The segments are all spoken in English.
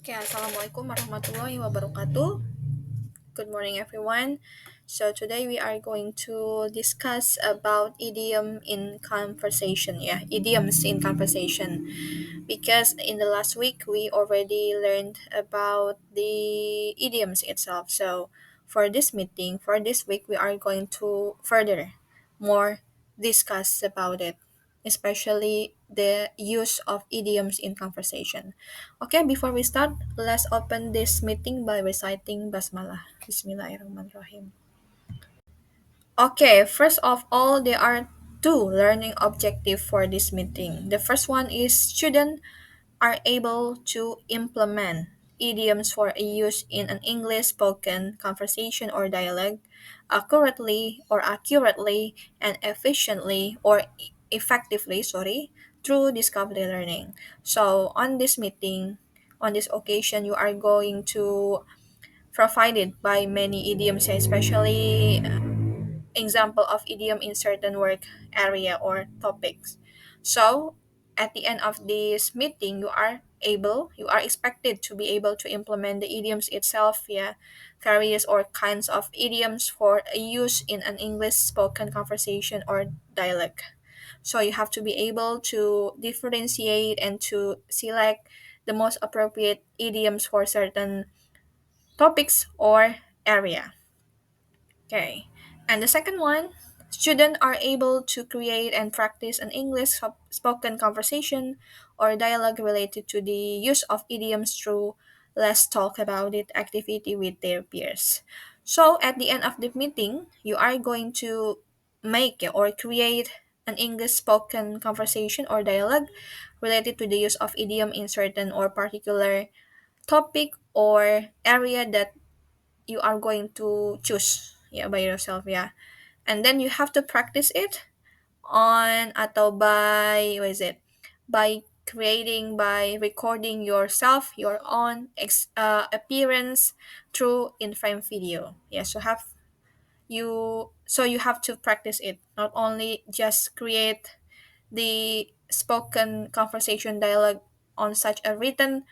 Okay, Assalamualaikum warahmatullahi wabarakatuh. Good morning, everyone. So today we are going to discuss about idiom in conversation. Yeah, idioms in conversation. Because in the last week we already learned about the idioms itself. So for this week, we are going to further more discuss about it, especially the use of idioms in conversation. Okay, before we start, let's open this meeting by reciting Basmalah. Bismillahirrahmanirrahim. Okay, first of all, there are two learning objectives for this meeting. The first one is students are able to implement idioms for a use in an English spoken conversation or dialogue accurately and efficiently or effectively, through discovery learning. So on this meeting, on this occasion, you are going to provided by many idioms, especially example of idiom in certain work area or topics. So at the end of this meeting, you are expected to be able to implement the idioms itself, yeah, various or kinds of idioms for a use in an English spoken conversation or dialect. So you have to be able to differentiate and to select the most appropriate idioms for certain topics or area. Okay. And the second one, students are able to create and practice an English spoken conversation or dialogue related to the use of idioms through let's talk about it activity with their peers. So at the end of the meeting, you are going to make or create an English spoken conversation or dialogue related to the use of idiom in certain or particular topic or area that you are going to choose, yeah, by yourself, yeah, and then you have to practice it on atau by what is it, by creating, by recording yourself your own appearance through in frame video. Yeah, so you have to practice it, not only just create the spoken conversation dialogue on such a written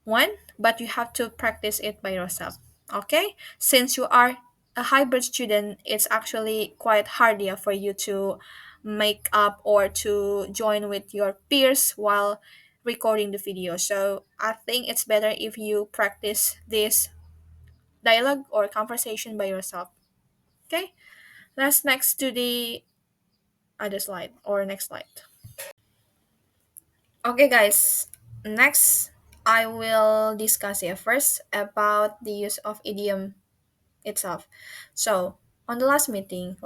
one, but you have to practice it by yourself. Okay? Since you are a hybrid student, it's actually quite hard, yeah, for you to make up or to join with your peers while recording the video. So I think it's better if you practice this dialogue or conversation by yourself. Okay? Let's next to the other slide or next slide. Okay, guys. Next, I will discuss here first about the use of idiom itself. So, on the last meeting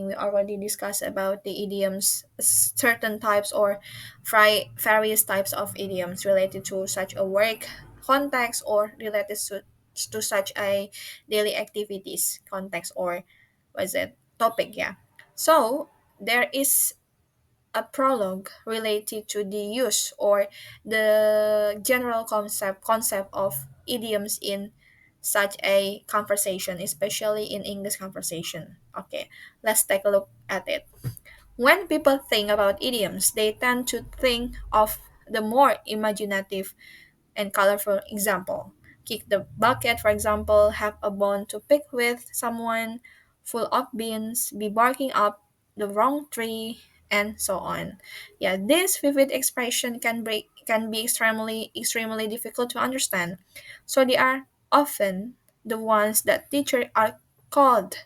we already discussed about the idioms, certain types or various types of idioms related to such a work context or related to such a daily activities context or what is it topic, yeah. So there is a prologue related to the use or the general concept of idioms in such a conversation, especially in English conversation. Okay, let's take a look at it. When people think about idioms, they tend to think of the more imaginative and colorful example. Kick the bucket, for example, have a bone to pick with someone, full of beans, be barking up the wrong tree, and so on. Yeah, this vivid expression can be extremely difficult to understand. So they are often the ones that teachers are called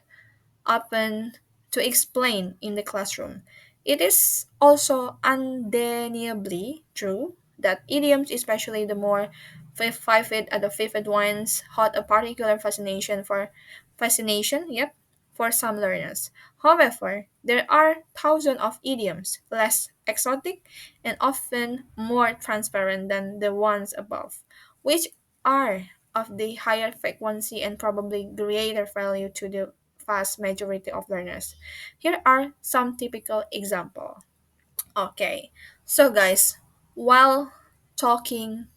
upon to explain in the classroom. It is also undeniably true that idioms, especially the more vivid ones, hold a particular fascination for some learners. However, there are thousands of idioms less exotic and often more transparent than the ones above, which are of the higher frequency and probably greater value to the vast majority of learners. Here are some typical example. Okay, so guys, while talking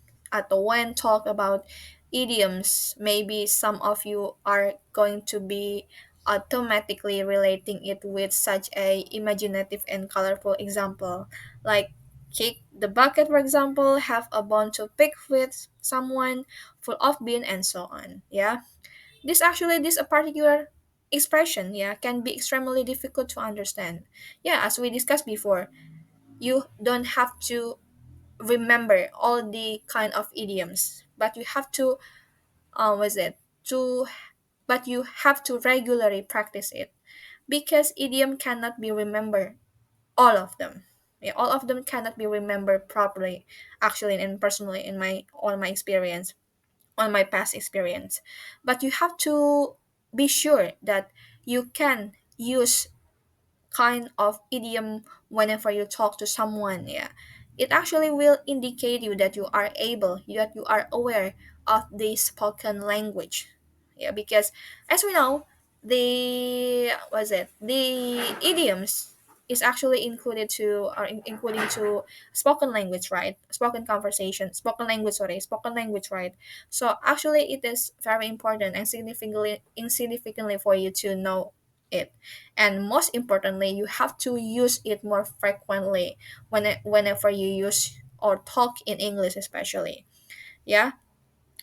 when talk about idioms, maybe some of you are going to be automatically relating it with such a imaginative and colorful example, like kick the bucket, for example, have a bone to pick with someone, full of bean, and so on. Yeah, this a particular expression, yeah, can be extremely difficult to understand. Yeah, as we discussed before, you don't have to remember all the kind of idioms, but you have to was it to but you have to regularly practice it, because idiom cannot be remembered, all of them. Yeah, all of them cannot be remembered properly, actually, and personally, in my on my experience, on my past experience. But you have to be sure that you can use kind of idiom whenever you talk to someone. Yeah, it actually will indicate you that you are able, that you are aware of the spoken language. Yeah, because as we know, the idioms is actually included to, or including to spoken language, right? Spoken conversation, spoken language, right? So actually it is very important and significantly for you to know it. And most importantly, you have to use it more frequently whenever you use or talk in English, especially. Yeah,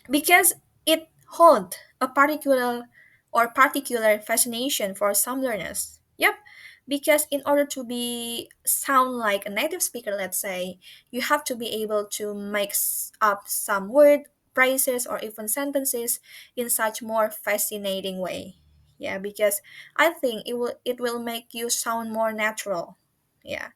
because it hold a particular fascination for some learners. Yep, because in order to be sound like a native speaker, let's say, you have to be able to up some word, phrases, or even sentences in such more fascinating way. Yeah, because I think it will make you sound more natural. Yeah,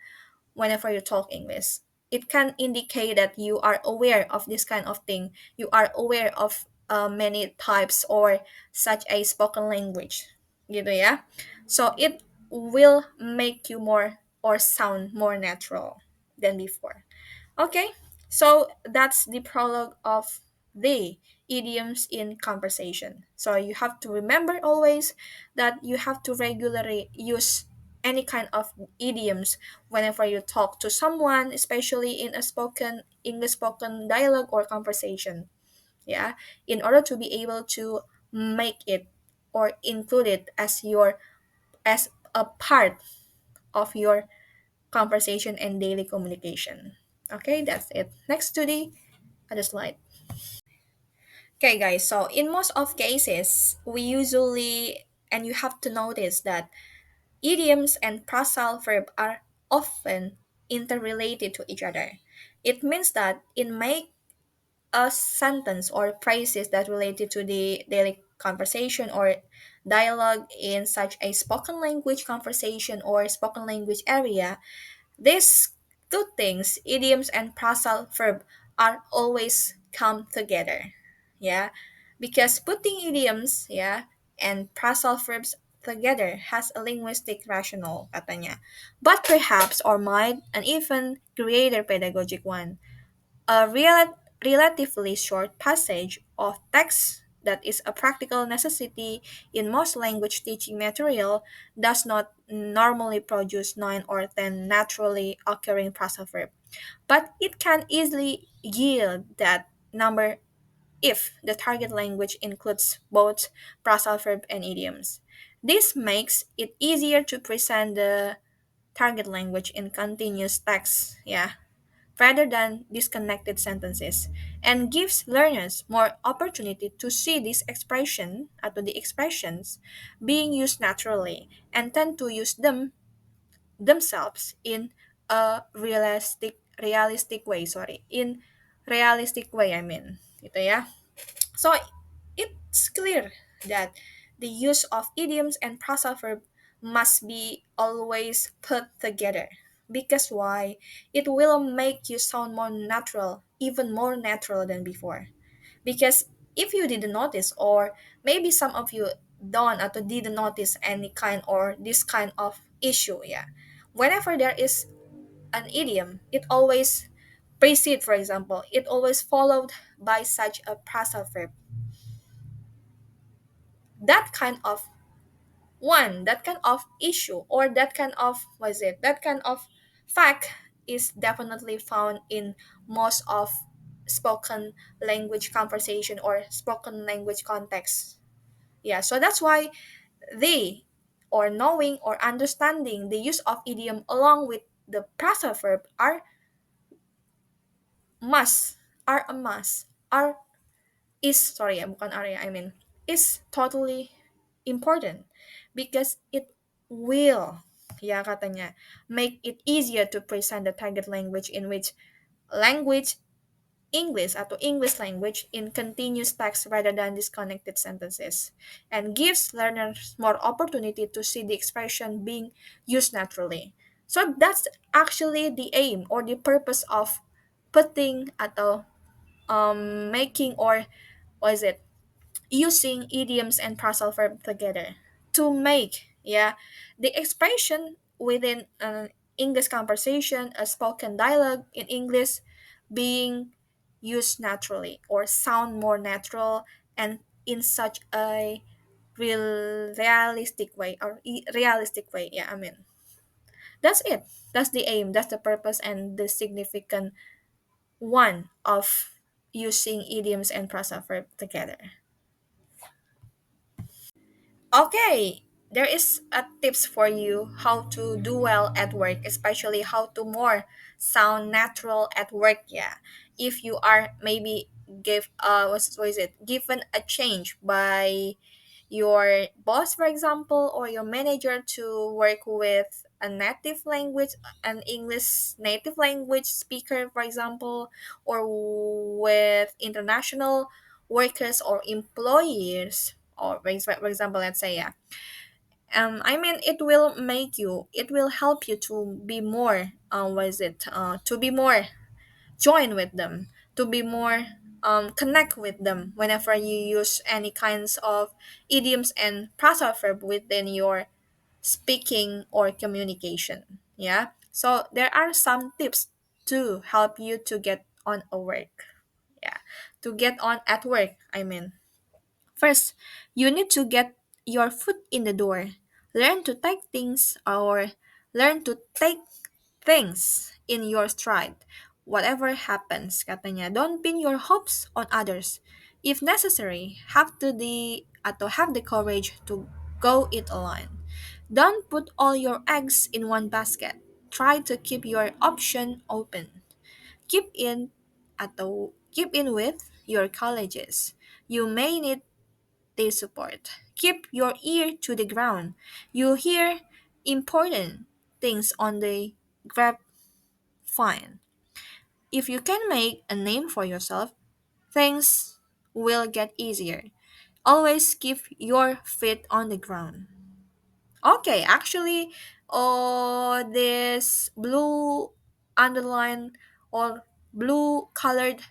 whenever you talk English. It can indicate that you are aware of this kind of thing. You are aware of many types or such a spoken language. Gitu ya. So it will make you more or sound more natural than before. Okay, so that's the prologue of the idioms in conversation. So you have to remember always that you have to regularly use any kind of idioms whenever you talk to someone, especially in a spoken English spoken dialogue or conversation. Yeah, in order to be able to make it or include it as a part of your conversation and daily communication. Okay, that's it. Next to the other slide. Okay, guys, so in most of cases, we usually, and you have to notice that idioms and phrasal verb are often interrelated to each other. It means that in make a sentence or phrases that related to the daily conversation or dialogue in such a spoken language conversation or spoken language area, these two things, idioms and phrasal verb, are always come together. Yeah, because putting idioms, yeah, and phrasal verbs together has a linguistic rationale, katanya. But perhaps, or might, an even greater pedagogic one. A relatively short passage of text that is a practical necessity in most language teaching material does not normally produce 9 or 10 naturally occurring phrasal verb, but it can easily yield that number if the target language includes both phrasal verb and idioms. This makes it easier to present the target language in continuous text, yeah, rather than disconnected sentences, and gives learners more opportunity to see this expression atau the expressions being used naturally and tend to use them themselves in a realistic way, I mean, gitu ya. So it's clear that the use of idioms and phrasal verb must be always put together. Because why? It will make you sound more natural, even more natural than before. Because if you didn't notice, or maybe some of you don't or didn't notice any kind or this kind of issue, yeah. Whenever there is an idiom, it always precede, for example, it always followed by such a phrasal verb. That kind of that kind of issue, or that kind of that kind of fact is definitely found in most of spoken language conversation or spoken language context. Yeah, so that's why they, or knowing or understanding the use of idiom along with the phrasal verb, are must, are a must, are is sorry, bukan are ya, I mean is totally important because it will, ya katanya, make it easier to present the target language in which language English atau English language in continuous text rather than disconnected sentences, and gives learners more opportunity to see the expression being used naturally. So that's actually the aim or the purpose of putting atau making, or what is it, using idioms and phrasal verb together to make, yeah, the expression within an English conversation, a spoken dialogue in English, being used naturally or sound more natural and in such a realistic way, or realistic way, yeah, I mean that's it. That's the aim, that's the purpose, and the significant one of using idioms and phrasal verb together. Okay, there is a tips for you how to do well at work, especially how to more sound natural at work. Yeah, if you are maybe give what is it, given a change by your boss, for example, or your manager to work with a native language, an English native language speaker, for example, or with international workers or employers, or for example, let's say, yeah, I mean it will make you, it will help you to be more what is it, to be more join with them, to be more connect with them whenever you use any kinds of idioms and phrasal verb within your speaking or communication. Yeah, so there are some tips to help you to get on a work, yeah, to get on at work, I mean. First, you need to get your foot in the door. Learn to take things, or learn to take things in your stride. Whatever happens, katanya, don't pin your hopes on others. If necessary, have the courage to go it alone. Don't put all your eggs in one basket. Try to keep your option open. Keep in keep in with your colleges. You may need they support. Keep your ear to the ground. You hear important things on the grapevine. If you can make a name for yourself, things will get easier. Always keep your feet on the ground. Okay, actually, this blue underline or blue colored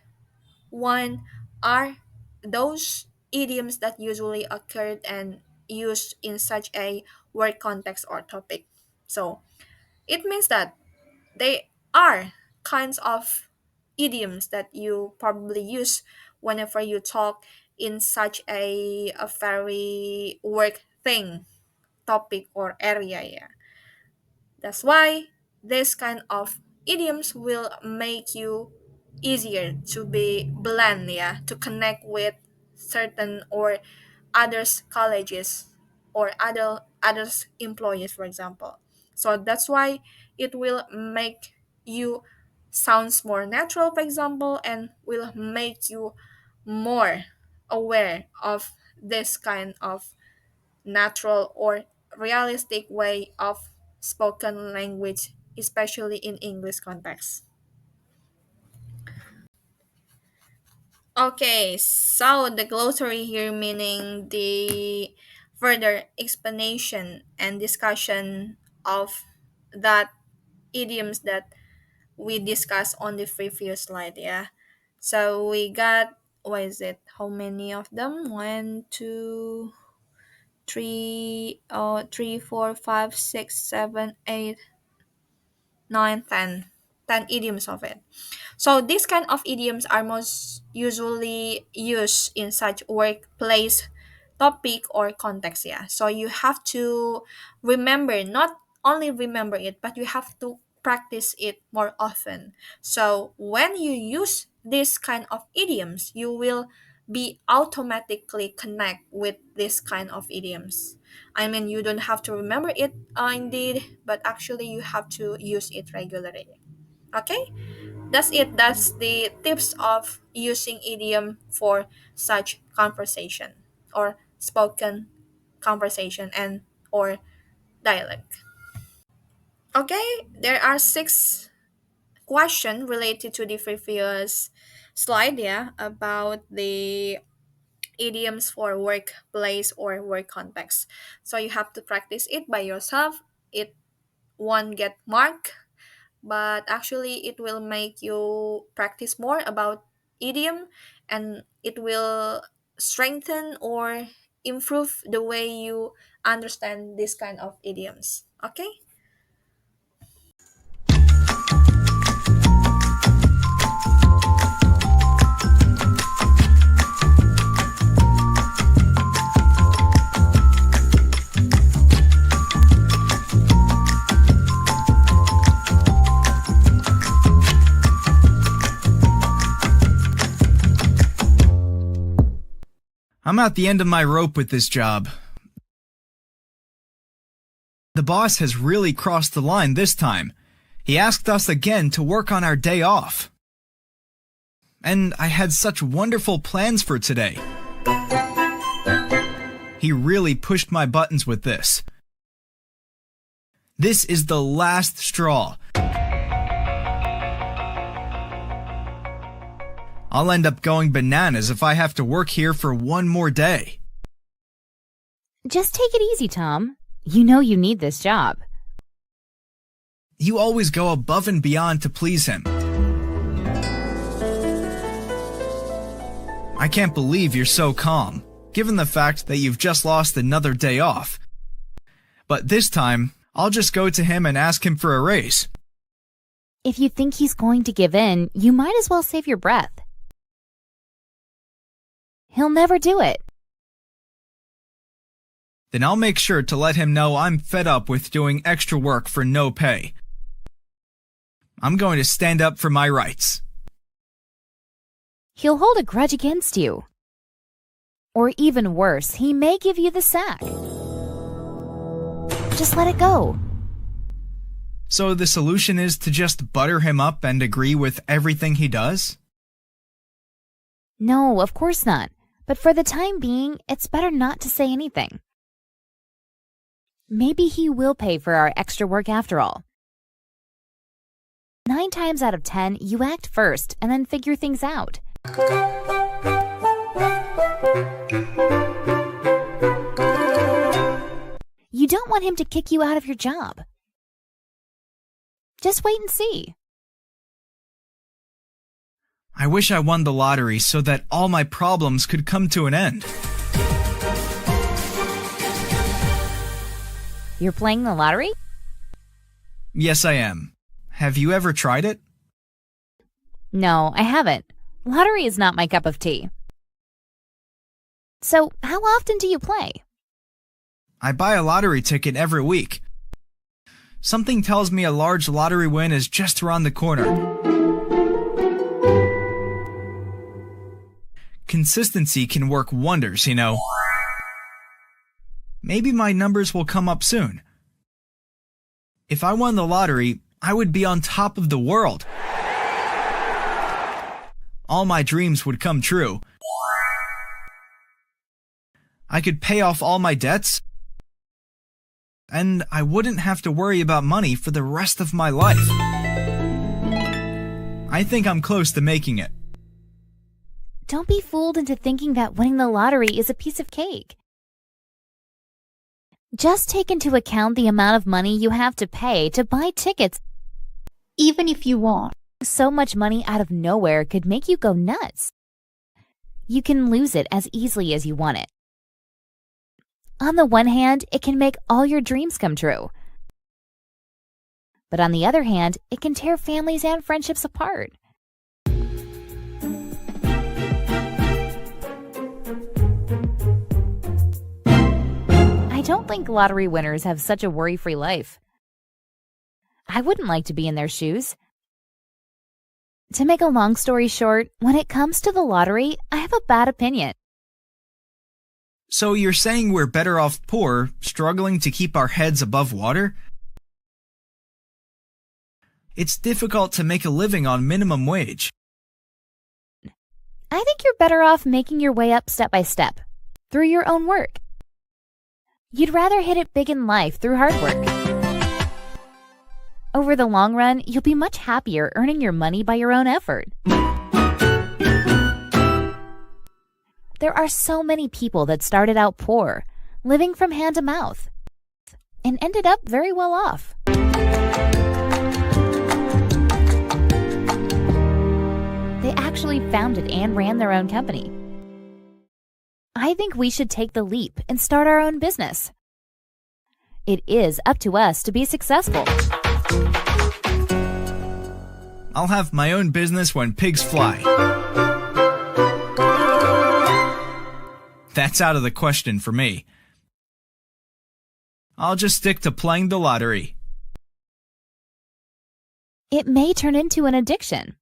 one are those idioms that usually occurred and used in such a work context or topic. So it means that they are kinds of idioms that you probably use whenever you talk in such a very work thing, topic or area. Yeah. That's why this kind of idioms will make you easier to be blend, yeah, to connect with certain or others colleges or others employees, for example. So that's why it will make you sounds more natural, for example, and will make you more aware of this kind of natural or realistic way of spoken language, especially in English context. Okay, so the glossary here meaning the further explanation and discussion of that idioms that we discussed on the previous slide, yeah. So we got, what is it? How many of them? One, two, three, 3, 4, 5, 6, 7, 8, 9, 10. 10 idioms of it. So these kind of idioms are most usually used in such workplace topic or context, yeah. So you have to remember, not only remember it, but you have to practice it more often. So when you use this kind of idioms, you will be automatically connect with this kind of idioms. I mean, you don't have to remember it indeed, but actually you have to use it regularly. Okay? That's it. That's the tips of using idiom for such conversation or spoken conversation and or dialect. Okay, there are six questions related to the previous slide, yeah, about the idioms for workplace or work context. So you have to practice it by yourself. It won't get marked, but actually it will make you practice more about idiom, and it will strengthen or improve the way you understand this kind of idioms. Okay? I'm at the end of my rope with this job. The boss has really crossed the line this time. He asked us again to work on our day off. And I had such wonderful plans for today. He really pushed my buttons with this. This is the last straw. I'll end up going bananas if I have to work here for one more day. Just take it easy, Tom. You know you need this job. You always go above and beyond to please him. I can't believe you're so calm, given the fact that you've just lost another day off. But this time, I'll just go to him and ask him for a raise. If you think he's going to give in, you might as well save your breath. He'll never do it. Then I'll make sure to let him know I'm fed up with doing extra work for no pay. I'm going to stand up for my rights. He'll hold a grudge against you. Or even worse, he may give you the sack. Just let it go. So the solution is to just butter him up and agree with everything he does? No, of course not. But for the time being, it's better not to say anything. Maybe he will pay for our extra work after all. 9 times out of 10, you act first and then figure things out. You don't want him to kick you out of your job. Just wait and see. I wish I won the lottery so that all my problems could come to an end. You're playing the lottery? Yes, I am. Have you ever tried it? No, I haven't. Lottery is not my cup of tea. So, how often do you play? I buy a lottery ticket every week. Something tells me a large lottery win is just around the corner. Consistency can work wonders, you know. Maybe my numbers will come up soon. If I won the lottery, I would be on top of the world. All my dreams would come true. I could pay off all my debts, and I wouldn't have to worry about money for the rest of my life. I think I'm close to making it. Don't be fooled into thinking that winning the lottery is a piece of cake. Just take into account the amount of money you have to pay to buy tickets. Even if you want. So much money out of nowhere could make you go nuts. You can lose it as easily as you want it. On the one hand, it can make all your dreams come true. But on the other hand, it can tear families and friendships apart. I don't think lottery winners have such a worry-free life. I wouldn't like to be in their shoes. To make a long story short, when it comes to the lottery, I have a bad opinion. So you're saying we're better off poor, struggling to keep our heads above water? It's difficult to make a living on minimum wage. I think you're better off making your way up step by step, through your own work. You'd rather hit it big in life through hard work. Over the long run, you'll be much happier earning your money by your own effort. There are so many people that started out poor, living from hand to mouth, and ended up very well off. They actually founded and ran their own company. I think we should take the leap and start our own business. It is up to us to be successful. I'll have my own business when pigs fly. That's out of the question for me. I'll just stick to playing the lottery. It may turn into an addiction.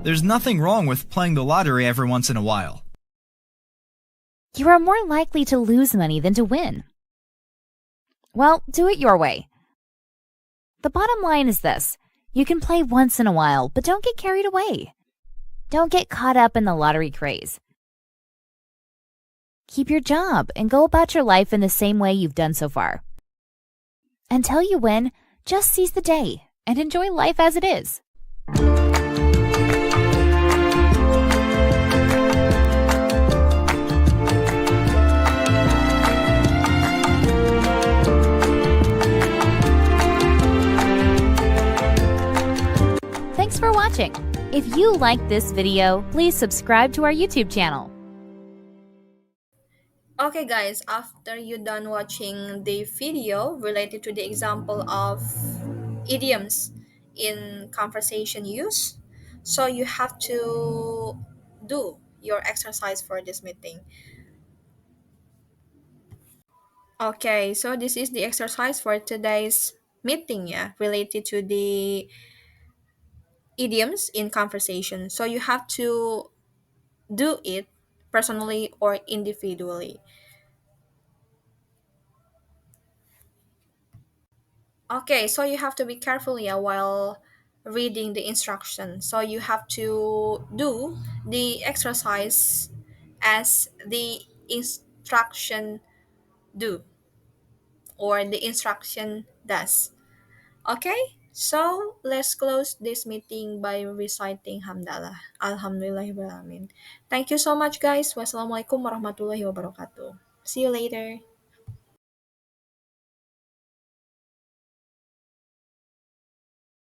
There's nothing wrong with playing the lottery every once in a while. You are more likely to lose money than to win. Well, do it your way. The bottom line is this. You can play once in a while, but don't get carried away. Don't get caught up in the lottery craze. Keep your job and go about your life in the same way you've done so far. Until you win, just seize the day and enjoy life as it is. Thanks for watching. If you liked this video, please subscribe to our YouTube channel. Okay guys, after you done watching the video related to the example of idioms in conversation use, so you have to do your exercise for this meeting. Okay, so this is the exercise for today's meeting, yeah, related to the idioms in conversation. So you have to do it personally or individually. Okay, so you have to be careful, yeah, while reading the instruction. So you have to do the exercise as the instruction do or the instruction does. Okay, so let's close this meeting by reciting Hamdalah. Alhamdulillahirrahmanirrahim. Thank you so much, guys. Wassalamualaikum warahmatullahi wabarakatuh. See you later.